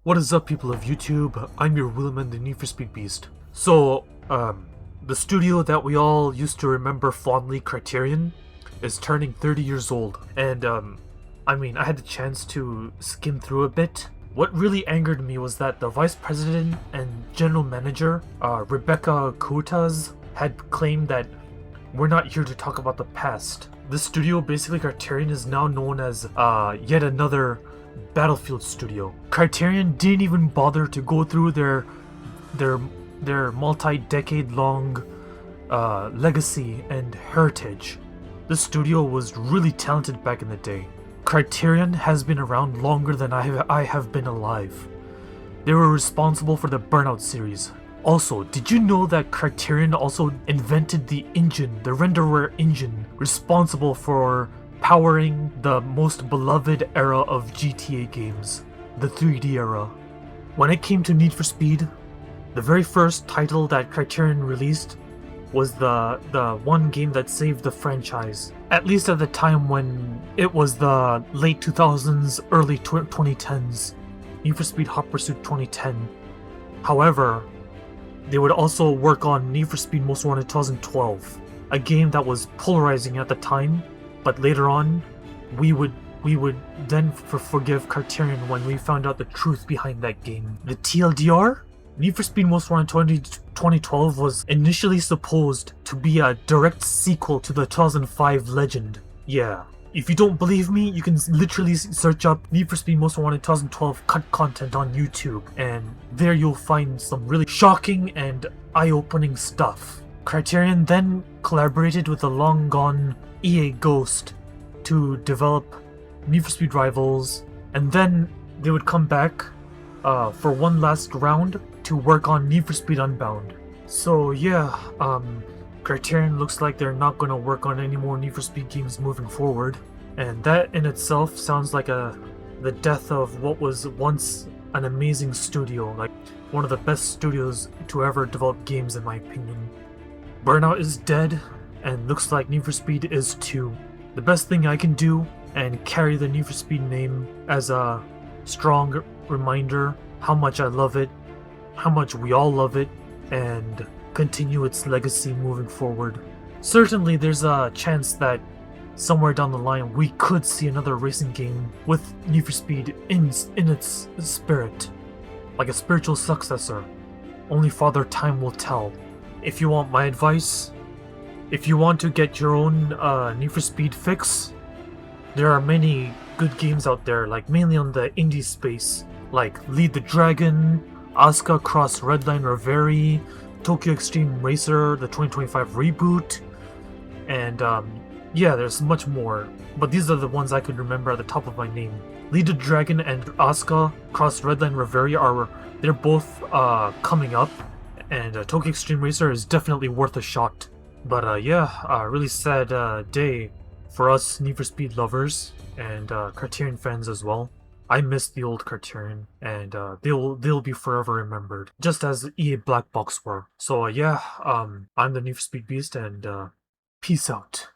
What is up, people of YouTube? I'm your Willman, the Need for Speed Beast. So, the studio that we all used to remember fondly, Criterion, is turning 30 years old. And, I had the chance to skim through a bit. What really angered me was that the vice president and general manager, Rebecca Kutas, had claimed that we're not here to talk about the past. This studio, basically Criterion, is now known as yet another Battlefield studio. Criterion didn't even bother to go through their multi-decade long legacy and heritage. This studio was really talented back in the day. Criterion has been around longer than I have been alive. They were responsible for the Burnout series. Also, did you know that Criterion also invented the engine, the renderware engine, responsible for powering the most beloved era of GTA games, the 3D era? When it came to Need for Speed, the very first title that Criterion released was the one game that saved the franchise, at least at the time when it was the late 2000s, early 2010s, Need for Speed Hot Pursuit 2010. However, they would also work on Need for Speed Most Wanted 2012, a game that was polarizing at the time, but later on, we would then forgive Criterion when we found out the truth behind that game. The TLDR? Need for Speed Most Wanted 2012 was initially supposed to be a direct sequel to the 2005 Legend. Yeah. If you don't believe me, you can literally search up Need for Speed Most Wanted 2012 cut content on YouTube, and there you'll find some really shocking and eye-opening stuff. Criterion then collaborated with the long-gone EA Ghost to develop Need for Speed Rivals, and then they would come back for one last round to work on Need for Speed Unbound. So yeah, Criterion looks like they're not going to work on any more Need for Speed games moving forward, and that in itself sounds like the death of what was once an amazing studio, like one of the best studios to ever develop games in my opinion. Burnout is dead, and looks like Need for Speed is too. The best thing I can do and carry the Need for Speed name as a strong reminder how much I love it, how much we all love it, and continue its legacy moving forward. Certainly there's a chance that somewhere down the line we could see another racing game with Need for Speed in its spirit, like a spiritual successor. Only Father Time will tell. If you want my advice, if you want to get your own Need for Speed fix, there are many good games out there, like mainly on the indie space, like Lead the Dragon, Asuka Cross Redline Reverie, Tokyo Extreme Racer, the 2025 reboot, and yeah, there's much more, but these are the ones I could remember at the top of my name. Lead the Dragon and Asuka Cross Redline Reverie they're both coming up, and Tokyo Extreme Racer is definitely worth a shot. But yeah, really sad day for us Need for Speed lovers and Criterion fans as well. I miss the old Criterion, and they'll be forever remembered, just as EA Black Box were. So yeah, I'm the Need for Speed Beast, and peace out.